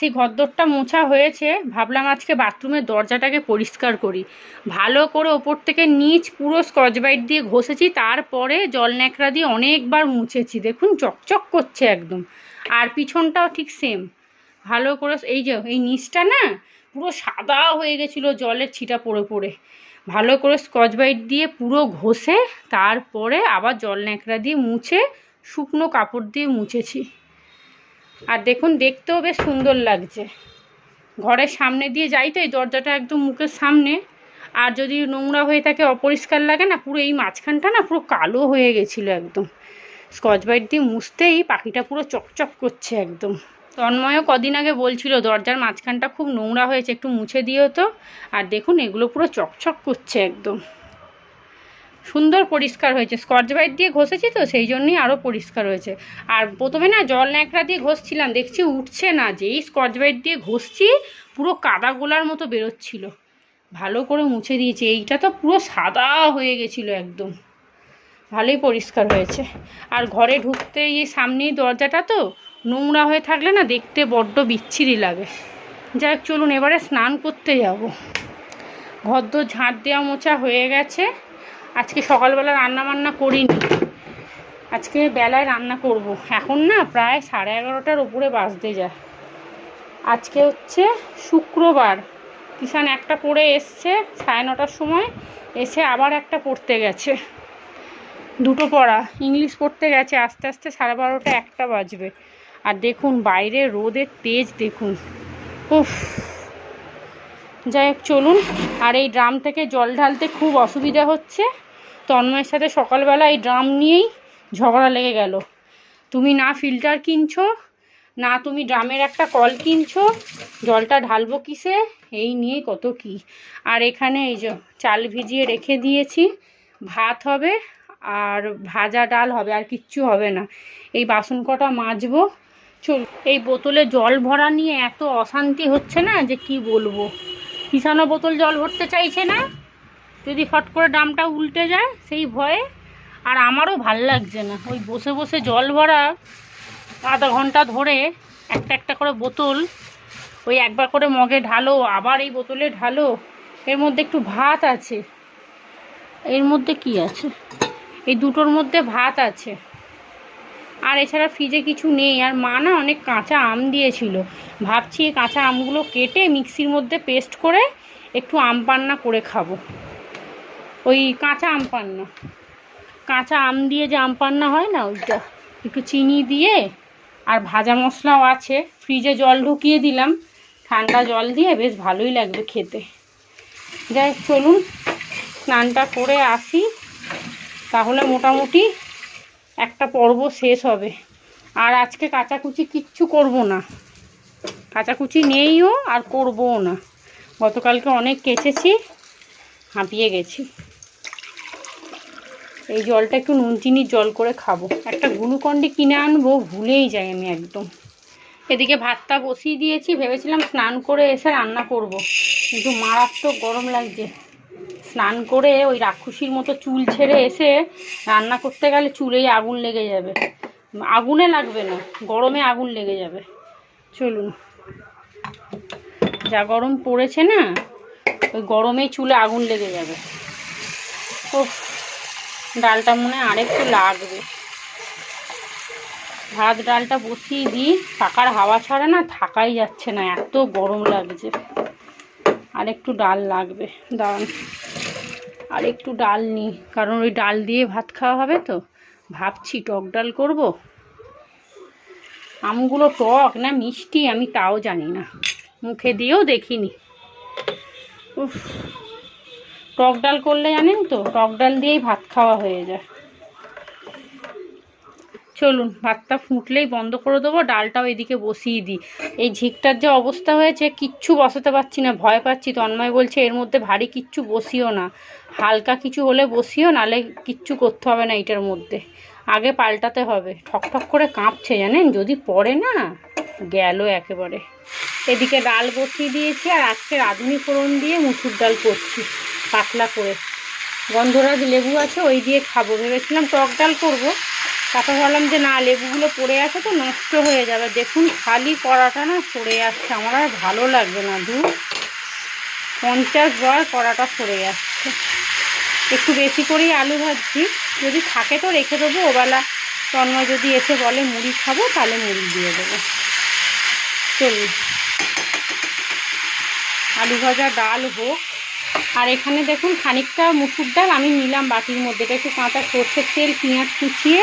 সেই ঘরদোরটা মোছা হয়েছে, ভাবলাম আজকে বাথরুমের দরজাটাকে পরিষ্কার করি। ভালো করে ওপর থেকে নিচ পুরো স্কচ ব্রাইট দিয়ে ঘষেছি, তারপরে জল ন্যাকড়া দিয়ে অনেকবার মুছেছি। দেখুন চকচক করছে একদম। আর পিছনটাও ঠিক সেম। ভালো করে এই যে এই নিচটা না পুরো সাদা হয়ে গেছিলো জলের ছিটা পড়ে পড়ে। ভালো করে স্কচ ব্রাইট দিয়ে পুরো ঘষে তারপরে আবার জল ন্যাকড়া দিয়ে মুছে শুকনো কাপড় দিয়ে মুছেছি। আর দেখুন দেখতেও বেশ সুন্দর লাগছে। ঘরের সামনে দিয়ে যাই তো এই দরজাটা একদম মুখের সামনে, আর যদি নোংরা হয়ে থাকে অপরিষ্কার লাগে না, পুরো এই মাঝখানটা না পুরো কালো হয়ে গেছিলো একদম। স্কচ ব্রাইট দিয়ে মুছতেই পাখিটা পুরো চকচক করছে একদম। তন্ময়ও কদিন আগে বলছিল দরজার মাঝখানটা খুব নোংরা হয়েছে, একটু মুছে দিও তো। আর দেখুন এগুলো পুরো চকচক করছে একদম, সুন্দর পরিষ্কার হয়েছে। স্কচ ব্রাইট দিয়ে ঘষেছি তো সেই জন্যই আরও পরিষ্কার হয়েছে। আর প্রথমে না জল ন্যাকড়া দিয়ে ঘষছিলাম, দেখছি উঠছে না, যেই স্কচ ব্রাইট দিয়ে ঘষছি পুরো কাদা গোলার মতো বেরোচ্ছিল। ভালো করে মুছে দিয়েছি, এইটা তো পুরো সাদা হয়ে গেছিলো একদম। ভালোই পরিষ্কার হয়েছে। আর ঘরে ঢুকতে এই সামনেই দরজাটা তো নোংরা হয়ে থাকলে না দেখতে বড্ড বিচ্ছিরি লাগে। যাই হোক চলুন এবারে স্নান করতে যাব। ঘরদোর ঝাঁট দেওয়া মোছা হয়ে গেছে। আজকে সকালবেলা রান্না বান্না করিনি, আজকে বেলায় রান্না করব। এখন না প্রায় 11:30টার ওপরে বাজতে যায়। আজকে হচ্ছে শুক্রবার। কিষান একটা পড়ে এসছে 9:30টার সময়, এসে আবার একটা পড়তে গেছে। দুটো পড়া ইংলিশ পড়তে গেছে, আস্তে আস্তে 12:30 1টা বাজবে। আর দেখুন বাইরে রোদের তেজ দেখুন, উফ। যাই হোক চলুন। আর এই ড্রাম থেকে জল ঢালতে খুব অসুবিধা হচ্ছে। তন্ময়ের সাথে সকালবেলা এই ড্রাম নিয়েই ঝগড়া লেগে গেল। তুমি না ফিল্টার কিনছো, না তুমি ড্রামের একটা কল কিনছো, জলটা ঢালবো কিসে, এই নিয়ে কত কি। আর এখানে এই যে চাল ভিজিয়ে রেখে দিয়েছি, ভাত হবে আর ভাজা ডাল হবে, আর কিচ্ছু হবে না। এই বাসন কটা মাজবো। চল, এই বোতলে জল ভরা নিয়ে এত অশান্তি হচ্ছে না যে কি বলবো। কিষানও বোতল জল ভরতে চাইছে না, যদি ফট করে ড্রামটা উল্টে যায় সেই ভয়ে। আর আমারও ভাল লাগছে না ওই বসে বসে জল ভরা আধা ঘন্টা ধরে একটা একটা করে বোতল, ওই একবার করে মগে ঢালো আবার এই বোতলে ঢালো। এর মধ্যে একটু ভাত আছে, এর মধ্যে কি আছে, এই দুটোর মধ্যে ভাত আছে, আর এছাড়া ফ্রিজে কিছু নেই। আর মা না অনেক কাঁচা আম দিয়েছিল, ভাবছি এই কাঁচা আমগুলো কেটে মিক্সির মধ্যে পেস্ট করে একটু আম পান্না করে খাবো। ওই কাঁচা আম পান্না, কাঁচা আম দিয়ে যে আম পান্না হয় না, ওইটা একটু চিনি দিয়ে, আর ভাজা মশলাও আছে। ফ্রিজে জল ঢুকিয়ে দিলাম, ঠান্ডা জল দিয়ে বেশ ভালোই লাগবে খেতে। যাই চলুন স্নানটা করে আসি, তাহলে মোটামুটি একটা পর্ব শেষ হবে। আর আজকে কাচাকুচি কিচ্ছু করব না, কাচাকুচি নেইও আর করবও না। গতকালকে অনেক কেচেছি, হাঁপিয়ে গেছি। এই জলটা একটু নুন চিনির জল করে খাবো। একটা গ্লুকন্ডি কিনে আনবো, ভুলেই যাই আমি একদম। এদিকে ভাতটা বসিয়ে দিয়েছি, ভেবেছিলাম স্নান করে এসে রান্না করব, কিন্তু মারাত্মক গরম লাগছে। স্নান করে ওই রাক্ষসীর মতো চুল ছেড়ে এসে রান্না করতে গেলে চুলেই আগুন লেগে যাবে। আগুনে লাগবে না, গরমে আগুন লেগে যাবে। চলুন, যা গরম পড়েছে না, ওই গরমেই চুলে আগুন লেগে যাবে। ও ডালটা মনে হয় আরেকটু লাগবে। ভাত ডালটা বসিয়ে দিই, পাখার হাওয়া ছাড়া না থাকাই যাচ্ছে না, এত গরম লাগছে। আর একটু ডাল লাগবে, দাঁড়ান আর একটু ডাল নিই, কারণ ওই ডাল দিয়ে ভাত খাওয়া হবে তো। ভাবছি টক ডাল করব। আমগুলো টক না মিষ্টি আমি তাও জানি না, মুখে দিয়েও দেখিনি। উফ, টক ডাল করলে জানেন তো টক ডাল দিয়েই ভাত খাওয়া হয়ে যায়। চলুন ভাতটা ফুটলেই বন্ধ করে দেবো, ডালটাও এদিকে বসিয়ে দিই। এই ঝিকটার যে অবস্থা হয়েছে কিচ্ছু বসাতে পারছি না, ভয় পাচ্ছি। তন্ময় বলছে এর মধ্যে ভারী কিচ্ছু বসিও না, হালকা কিছু হলে বসিও, নাহলে কিচ্ছু করতে হবে না এটার মধ্যে, আগে পাল্টাতে হবে। ঠকঠক করে কাঁপছে জানেন, যদি পড়ে না গেল একেবারে। এদিকে ডাল বসিয়ে দিয়েছি, আর আজকে রাঁধুনি ফোড়ন দিয়ে মুসুর ডাল করছি পাতলা করে। গন্ধরাজ লেবু আছে, ওই দিয়ে খাবো। ভেবেছিলাম টক ডাল করবো, তারপর ভাবলাম যে না, লেবুগুলো পড়ে আছে তো নষ্ট হয়ে যাবে। দেখুন খালি কড়াটা না সরে যাচ্ছে, আমার আর ভালো লাগবে না। 50 বার কড়াটা সরে যাচ্ছে। একটু বেশি করেই আলু ভাজছি, যদি থাকে তো রেখে দেবো, ওবেলা তন্ময় যদি এসে বলে মুড়ি খাবো তাহলে মুড়ি দিয়ে দেবো। চলুন আলু ভাজা ডাল হোক। আর এখানে দেখুন খানিকটা মুসুর ডাল আমি নিলাম বাটির মধ্যে, এটা একটু কাঁচা সর্ষের তেল পেঁয়াজ কুচিয়ে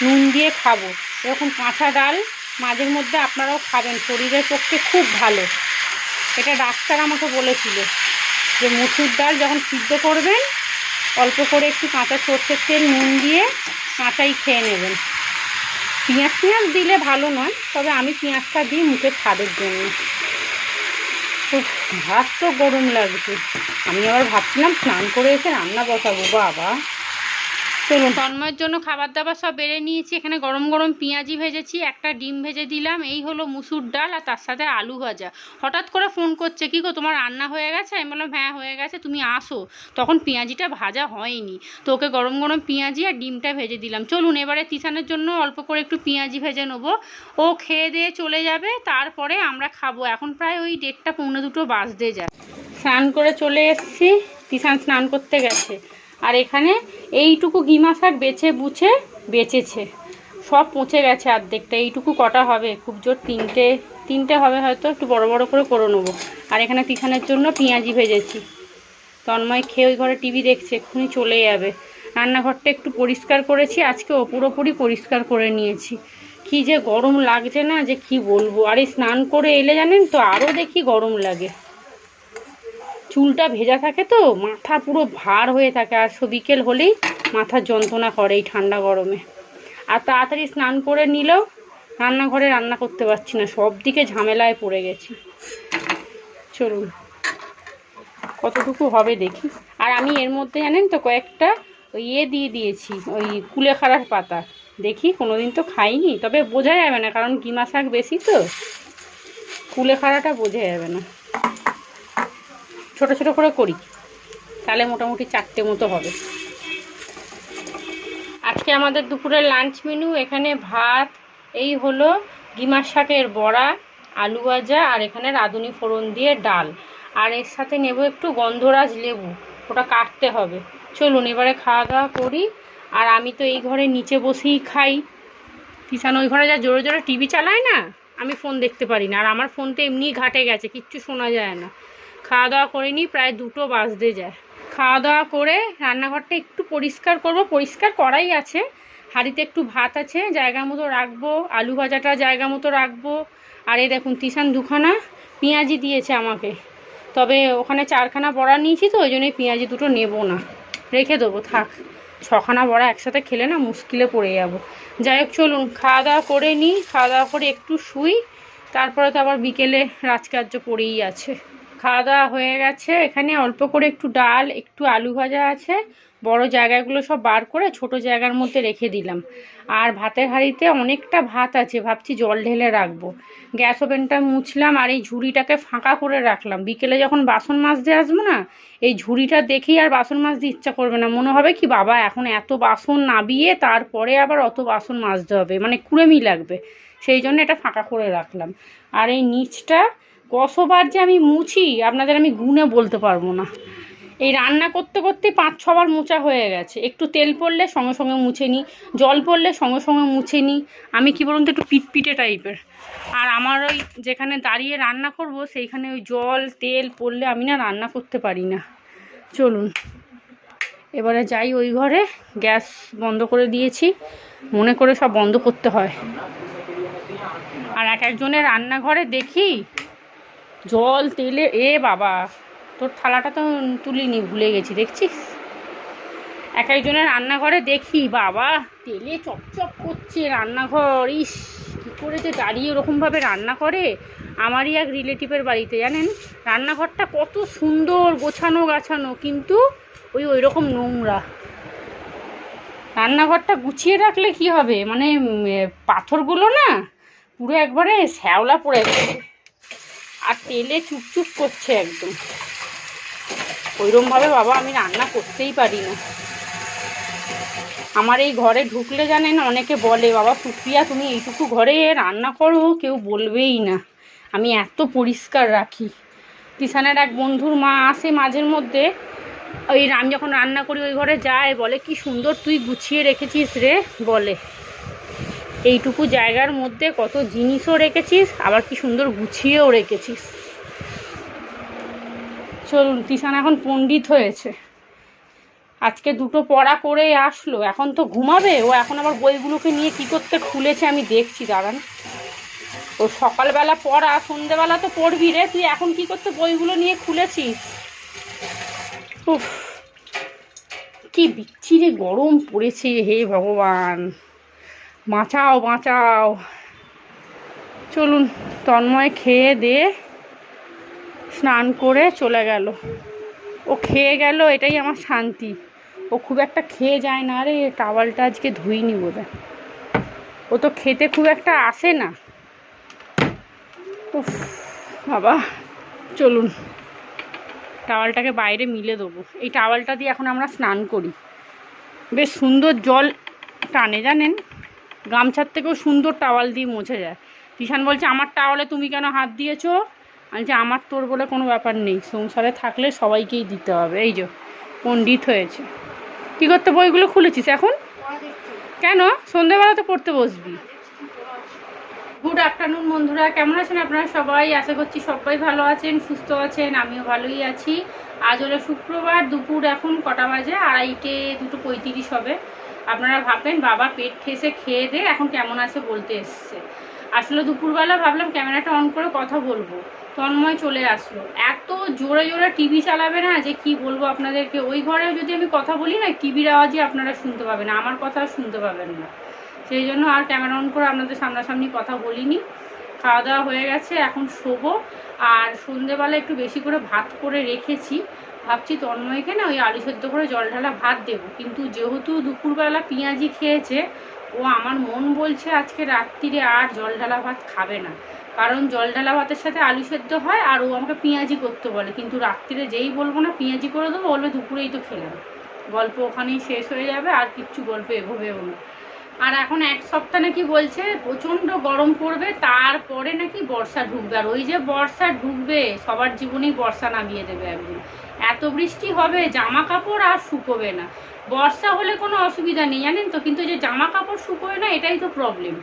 নুন দিয়ে খাবো। এরকম কাঁচা ডাল মাঝের মধ্যে আপনারাও খাবেন, শরীরের পক্ষে খুব ভালো। এটা ডাক্তার আমাকে বলেছিল যে মুসুর ডাল যখন সিদ্ধ করবেন অল্প করে একটু কাঁচা সর্ষের তেল নুন দিয়ে কাঁচাই খেয়ে নেবেন। পেঁয়াজ দিলে ভালো নয়, তবে আমি পেঁয়াজটা দিই মুখের স্বাদের জন্য। খুব ভাত তো গরম লাগছে, আমি আবার ভাবছিলাম স্নান করে এসে রান্না বসাবো। বাবা চলুন, তন্ময়ের জন্য খাবার দাবার সব বেড়ে নিয়েছি। এখানে গরম গরম পেঁয়াজি ভেজেছি, একটা ডিম ভেজে দিলাম। এই হলো মুসুর ডাল আর তার সাথে আলু ভাজা। হঠাৎ করে ফোন করছে, কী গো তোমার রান্না হয়ে গেছে? আমি বললাম হ্যাঁ হয়ে গেছে, তুমি আসো। তখন পেঁয়াজিটা ভাজা হয়নি, তো ওকে গরম গরম পেঁয়াজি আর ডিমটা ভেজে দিলাম। চলুন এবারে তিশানের জন্য অল্প করে একটু পেঁয়াজি ভেজে নেবো, ও খেয়ে দিয়ে চলে যাবে, তারপরে আমরা খাবো। এখন প্রায় ওই 1:30 পৌনে 2 বাজতে যায়। স্নান করে চলে এসেছি, তিশান স্নান করতে গেছে। আর এখানে এইটুকু গিমা শাক বেচেছে, সব পচে গেছে অর্ধেকটা। এইটুকু কটা হবে, খুব জোর তিনটে হবে হয়তো, একটু বড় বড় করে নেবো। আর এখানে তিশানের জন্য পেঁয়াজি ভেজেছি। তন্ময় খেয়ে ওই ঘরে টিভি দেখছে, এক্ষুনি চলে যাবে। রান্নাঘরটা একটু পরিষ্কার করেছি আজকে, পুরোপুরি পরিষ্কার করে নিয়েছি। কি যে গরম লাগছে না, যে কি বলবো। আর এই স্নান করে এলে জানেন তো আরও দেখি গরম লাগে। চুলটা ভেজা থাকে তো মাথা পুরো ভার হয়ে থাকে, আর বিকেল হলেই মাথার যন্ত্রণা করে এই ঠান্ডা গরমে। আর তাড়াতাড়ি স্নান করে নিলেও রান্নাঘরে রান্না করতে পারছি না, সব দিকে ঝামেলায় পড়ে গেছি। চলুন কতটুকু হবে দেখি। আর আমি এর মধ্যে জানেন তো কয়েকটা দিয়ে দিয়েছি, ওই কুলেখাড়ার পাতা। দেখি কোনোদিন তো খাইনি, তবে বোঝা যাবে না কারণ গিমা শাক বেশি তো, কুলেখাড়াটা বোঝা যাবে না। ছোট ছোট করে করি, তাহলে মোটামুটি 4টে মতো হবে। আজকে আমাদের দুপুরের লাঞ্চ মেনু এখানে ভাত, এই হলো গিমার শাকের বড়া, আলু ভাজা, আর এখানে রাঁধুনি ফোড়ন দিয়ে ডাল। আর এর সাথে নেব একটু গন্ধরাজ লেবু, ওটা কাটতে হবে। চলুন এবারে খাওয়া দাওয়া করি। আর আমি তো এই ঘরে নিচে বসেই খাই, কিষান ওই ঘরে যা জোরে জোরে টিভি চালায় না, আমি ফোন দেখতে পারি না। আর আমার ফোনটা এমনি ঘাটে গেছে, কিচ্ছু শোনা যায় না। খাওয়া দাওয়া করিনি, প্রায় 2 বাজতে যায়। খাওয়া দাওয়া করে রান্নাঘরটা একটু পরিষ্কার করব, পরিষ্কার করাই আছে। হাঁড়িতে একটু ভাত আছে, জায়গা মতো রাখবো, আলু ভাজাটা জায়গা মতো রাখবো। আর এই দেখুন তিশান 2খানা পেঁয়াজি দিয়েছে আমাকে, তবে ওখানে 4খানা বড়া নিয়েছি তো ওই জন্যই পেঁয়াজি 2টো নেব না, রেখে দেবো। থাক, 6খানা বড়া একসাথে খেলে না মুশকিলে পড়ে যাব। যাই হোক চলুন খাওয়া দাওয়া করে নিই, খাওয়া দাওয়া করে একটু শুই, তারপরে তো আবার বিকেলে রাজকার্য পড়েই আছে। খাওয়া দাওয়া হয়ে গেছে, এখানে অল্প করে একটু ডাল, একটু আলু ভাজা আছে। বড় জায়গাগুলো সব বার করে ছোট জায়গার মধ্যে রেখে দিলাম। আর ভাতের হাঁড়িতে অনেকটা ভাত আছে, ভাবছি জল ঢেলে রাখবো। গ্যাস ওভেনটা মুছলাম আর এই ঝুড়িটাকে ফাঁকা করে রাখলাম। বিকেলে যখন বাসন মাজতে আসবো না, এই ঝুড়িটা দেখেই আর বাসন মাজতে ইচ্ছা করবে না, মনে হবে কি বাবা এখন এত বাসন নাবিয়ে তারপরে আবার অত বাসন মাজতে হবে, মানে কুড়েমি লাগবে। সেই জন্য এটা ফাঁকা করে রাখলাম। আর এই নিচটা কতবার যে আমি মুছি আপনাদের আমি গুণে বলতে পারবো না। এই রান্না করতে করতে 5-6 বার মোছা হয়ে গেছে। একটু তেল পড়লে সঙ্গে সঙ্গে মুছে নিই, জল পড়লে সঙ্গে সঙ্গে মুছে নিই। আমি কি বলুন তো একটু পিটপিটে টাইপের। আর আমার ওই যেখানে দাঁড়িয়ে রান্না করব সেইখানে ওই জল তেল পড়লে আমি না রান্না করতে পারি না। চলুন এবারে যাই ওই ঘরে, গ্যাস বন্ধ করে দিয়েছি, মনে করে সব বন্ধ করতে হয়। আর একজনের রান্নাঘরে দেখি জল তেলে, বাবা তোর থালাটা তো তুলিনি, ভুলে গেছি, দেখছিস। একজনের রান্নাঘরে দেখি বাবা তেলে চপচপ করছে রান্নাঘর, ইস কী করে যে দাঁড়িয়ে ওরকমভাবে রান্না করে। আমারই এক রিলেটিভের বাড়িতে জানেন, রান্নাঘরটা কত সুন্দর গোছানো গাছানো, কিন্তু ওই রকম নোংরা। রান্নাঘরটা গুছিয়ে রাখলে কি হবে, মানে পাথরগুলো না পুরো একবারে শ্যাওলা পড়ে গেছে, আর তেলে চুপচুপ করছে একদম। ওইরকমভাবে বাবা আমি রান্না করতেই পারি না। আমার এই ঘরে ঢুকলে জানেন অনেকে বলে, বাবা সুপ্রিয়া তুমি এইটুকু ঘরে রান্না করো, কেউ বলবেই না, আমি এত পরিষ্কার রাখি। তিশানের এক বন্ধুর মা আসে মাঝের মধ্যে, ওই আমি যখন রান্না করি ওই ঘরে যায়, বলে কি সুন্দর তুই গুছিয়ে রেখেছিস রে, বলে এইটুকু জায়গার মধ্যে কত জিনিসও রেখেছিস, আবার কি সুন্দর গুছিয়েও রেখেছিস। চলুন, তিশান এখন পণ্ডিত হয়েছে, আজকে দুটো পড়া করে আসলো, এখন তো ঘুমাবে ও। এখন আবার বইগুলোকে নিয়ে কি করতে খুলেছে আমি দেখছি, দাঁড়ান। ও সকালবেলা পড়া, সন্ধেবেলা তো পড়বি রে, তুই এখন কি করতে বইগুলো নিয়ে খুলেছিস? উফ, কি বিচ্ছিরি গরম পড়েছে, হে ভগবান বাঁচাও বাঁচাও। চলুন, তন্ময় খেয়ে দিয়ে স্নান করে চলে গেল। ও খেয়ে গেল, এটাই আমার শান্তি। ও খুব একটা খেয়ে যায় না রে, টাওয়ালটা আজকে ধুইনি বোধহয়, ও তো খেতে খুব একটা আসে না। উফ বাবা, চলুন টাওয়ালটাকে বাইরে মিলে দেবো। এই টাওয়ালটা দিয়ে এখন আমরা স্নান করি, বেশ সুন্দর জল টানে জানেন, গামছার থেকেও সুন্দর টাওয়াল দিয়ে মুছে যায়। তিশান বলছে আমার টাওয়ালে তুমি কেন হাত দিয়েছো? আমি যে আমার তোর বলে কোনো ব্যাপার নেই, সংসারে থাকলে সবাইকেই দিতে হবে। এই যে পণ্ডিত হয়েছে। কী করতে বইগুলো খুলেছিস এখন? কেন সন্ধ্যেবেলা তো পড়তে বসবি? গুড আফটারনুন বন্ধুরা, কেমন আছেন আপনারা সবাই? আশা করছি সবাই ভালো আছেন, সুস্থ আছেন, আমিও ভালোই আছি। আজ হলো শুক্রবার, দুপুর এখন কটা বাজে? 2:30, 2:35 হবে। আপনারা ভাববেন বাবা পেট ঠেসে খেয়ে দে এখন কেমন আছে বলতে এসছে। আসলে দুপুরবেলা ভাবলাম ক্যামেরাটা অন করে কথা বলবো, তন্ময় চলে আসলো। এত জোরে জোরে টিভি চালাবে না যে কি বলবো আপনাদেরকে। ওই ঘরেও যদি আমি কথা বলি না, টিভির আওয়াজই আপনারা শুনতে পাবেন, আমার কথা শুনতে পাবেন না। সেই জন্য আর ক্যামেরা অন করে আপনাদের সামনাসামনি কথা বলিনি। খাওয়া দাওয়া হয়ে গেছে, এখন শোবো। আর সন্ধেবেলা একটু বেশি করে ভাত করে রেখেছি, ভাবছি তন্ময়কে না ওই আলু সেদ্ধ করে জল ঢালা ভাত দেবো। কিন্তু যেহেতু দুপুরবেলা পেঁয়াজি খেয়েছে, ও আমার মন বলছে আজকে রাত্রিরে আর জল ঢালা ভাত খাবে না, কারণ জল ঢালা ভাতের সাথে আলু সেদ্ধ হয়, আর ও আমাকে পেঁয়াজি করতে বলে। কিন্তু রাত্রিরে যেই বলবো না পেঁয়াজি করে দেবো, বলবে দুপুরেই তো খেলাম, গল্প ওখানেই শেষ হয়ে যাবে, আর কিচ্ছু গল্প এগোবেও না। আর এখন এক সপ্তাহ নাকি বলছে প্রচণ্ড গরম পড়বে, তারপরে নাকি বর্ষা ঢুকবে। আর ওই যে বর্ষা ঢুকবে, সবার জীবনেই বর্ষা নামিয়ে দেবে একদিন। এত বৃষ্টি হবে, জামা কাপড় আর শুকোবে না। বর্ষা হলে কোনো অসুবিধা নেই জানেন তো, কিন্তু যে জামা কাপড় শুকোবে না, এটাই তো প্রবলেম।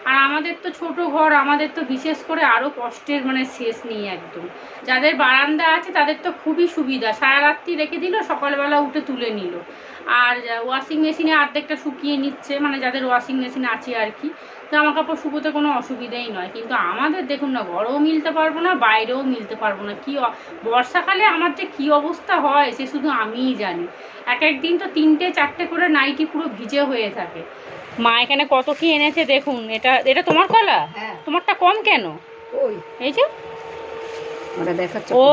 আর আমাদের তো ছোট ঘর, আমাদের তো বিশেষ করে আরও কষ্টের মানে শেষ নেই একদম। যাদের বারান্দা আছে তাদের তো খুবই সুবিধা, সারা রাত্রি রেখে দিল, সকালবেলা উঠে তুলে নিল। আর ওয়াশিং মেশিনে অর্ধেকটা শুকিয়ে নিচ্ছে, মানে যাদের ওয়াশিং মেশিন আছে আর কি, জামা কাপড় শুকোতে কোনো অসুবিধাই নয়। কিন্তু আমাদের দেখুন না, ঘরেও মিলতে পারবো না, বাইরেও মিলতে পারবো না। কি বর্ষাকালে আমার যে কী অবস্থা হয় সে শুধু আমিই জানি। এক একদিন তো 3টে 4টে করে নাইটি পুরো ভিজে হয়ে থাকে। মা এখানে কত কি এনেছে দেখুন। এটা এটা তোমার কলা? হ্যাঁ। তোমারটা কম কেন? ওই এই যে ওটা দেখাচ্ছে। ও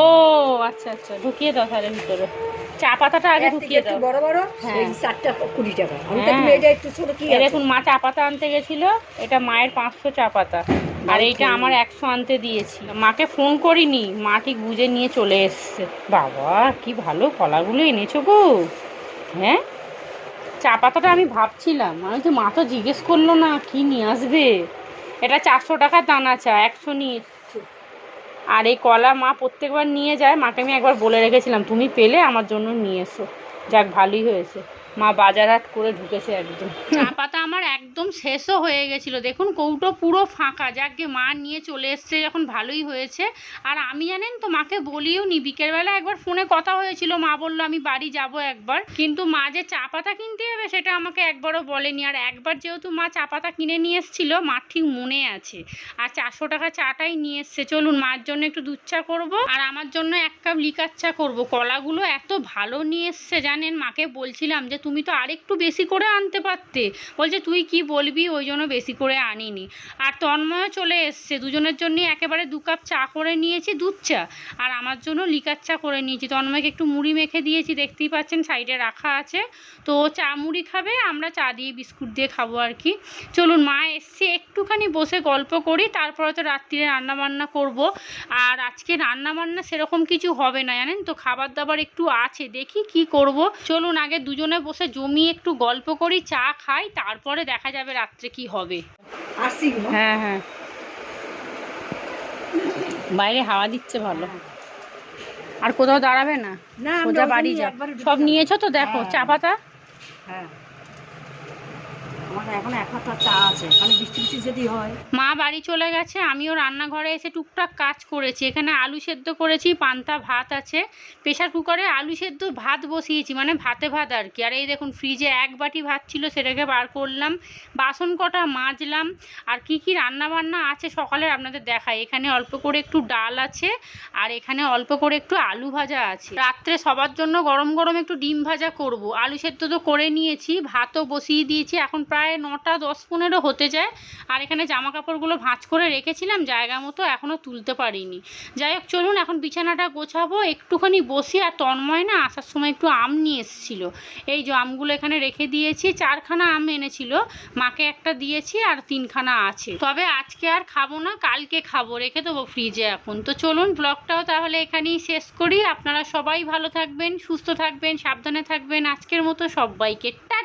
আচ্ছা আচ্ছা, ঢুকিয়ে দাও তাহলে ভিতরে। চা পাতাটা আগে ঢুকিয়ে দাও। বড় বড় হ্যাঁ। এই 4টা 20 টাকা। আমি তো হ্যাঁ। এটা একটু ছোট কি এই আছে? দেখুন মা চা পাতা আনতে গেছিল, এটা মায়ের 500 চা পাতা, আর এইটা আমার 100 আনতে দিয়েছি। মাকে ফোন করিনি, মা ঠিক বুঝে নিয়ে চলে এসছে। বাবা কি ভালো কলাগুলো এনেছো গো। হ্যাঁ, চা পাতাটা আমি ভাবছিলাম, আমি তো মা তো জিজ্ঞেস করলো না কি নিয়ে আসবে। এটা 400 টাকার দানা চা, 100 নিয়ে এসছে। আর এই কলা মা প্রত্যেকবার নিয়ে যায়, মাকে আমি একবার বলে রেখেছিলাম তুমি পেলে আমার জন্য নিয়ে এসো। যাক ভালোই হয়েছে, মা বাজার হাট করে ঢুকেছে একদম। চা পাতা আমার একদম শেষও হয়ে গেছিলো, দেখুন কৌটো পুরো ফাঁকা। যাকে মা নিয়ে চলে এসছে যখন ভালোই হয়েছে। আর আমি জানেন তো মাকে বলিও নি, বিকেলবেলা একবার ফোনে কথা হয়েছিল, মা বললো আমি বাড়ি যাব একবার, কিন্তু মা যে চা পাতা কিনতে হবে সেটা আমাকে একবারও বলেনি। আর একবার যেহেতু মা চা পাতা কিনে নিয়ে এসেছিলো, মার ঠিক মনে আছে। আর 400 টাকা চাটাই নিয়ে এসছে। চলুন মার জন্য একটু দুধ চা করবো, আর আমার জন্য 1 কাপ লিকার চা করবো। কলাগুলো এত ভালো নিয়ে এসছে জানেন, মাকে বলছিলাম যে তুমি তো আরেকটু বেশি করে আনতে পারতে, বলছে তুই কি বলবি, ওই জন্য বেশি করে আনিনি। আর তন্ময়ও চলে এসছে, দুজনের জন্য একেবারে 2 কাপ চা করে নিয়েছি, দুধ চা, আর আমার জন্য লিকার চা করে নিয়েছি। তন্ময়কে একটু মুড়ি মেখে দিয়েছি, দেখতেই পাচ্ছেন সাইডে রাখা আছে। তো চা মুড়ি খাবে, আমরা চা দিয়ে বিস্কুট দিয়ে খাবো আর কি। চলুন মা এসছে, একটুখানি বসে গল্প করি, তারপরে তো রাত্রিরে রান্নাবান্না করব। আর আজকে রান্নাবান্না সেরকম কিছু হবে না জানেন তো, খাবার দাবার একটু আছে, দেখি কি করব। চলুন আগে দুজনে বসে জমিয়ে একটু গল্প করি, চা খাই, তারপরে দেখা যাবে রাত্রে কি হবে। আসছি গো। হ্যাঁ হ্যাঁ, বাইরে হাওয়া দিচ্ছে ভালো। আর কোথাও দাঁড়াবে না, না সোজা বাড়ি যা। সব নিয়েছো তো, দেখো হ্যাঁ। চা পাতা। হ্যাঁ, আমার এখন এক হাতা চা আছে, মানে বৃষ্টি বৃষ্টি যদি হয়। মা বাড়ি চলে গেছে, আমিও রান্নাঘরে এসে টুকটাক কাজ করেছি। এখানে আলু সেদ্ধ করেছি, পান্তা ভাত আছে, প্রেশার কুকারে আলু সেদ্ধ ভাত বসিয়েছি, মানে ভাতে ভাত আর কি। আর এই দেখুন ফ্রিজে এক বাটি ভাত ছিল, সেটাকে বার করলাম, বাসন কটা মাজলাম। আর কি কি রান্না বান্না আছে সকালের আপনাদের দেখাই। এখানে অল্প করে একটু ডাল আছে, আর এখানে অল্প করে একটু আলু ভাজা আছে। রাত্রে সবার জন্য গরম গরম একটু ডিম ভাজা করব। আলু সেদ্ধ তো করে নিয়েছি, ভাতও বসিয়ে দিয়েছি, এখন প্রায় 9টা 10-15 হতে যায়। আর এখানে জামা কাপড়গুলো ভাঁজ করে রেখেছিলাম জায়গা মতো, এখনও তুলতে পারিনি। যাই হোক চলুন এখন বিছানাটা গোছাবো, একটুখানি বসি। আর তন্ময় না আসার সময় একটু আম নিয়ে এসেছিলো, এই যে আমগুলো এখানে রেখে দিয়েছি। 4খানা আম এনেছিল, মাকে একটা দিয়েছি আর 3খানা আছে। তবে আজকে আর খাবো না, কালকে খাবো, রেখে দেবো ফ্রিজে এখন। তো চলুন ব্লগটাও তাহলে এখানেই শেষ করি। আপনারা সবাই ভালো থাকবেন, সুস্থ থাকবেন, সাবধানে থাকবেন। আজকের মতো সবাইকে টাটা।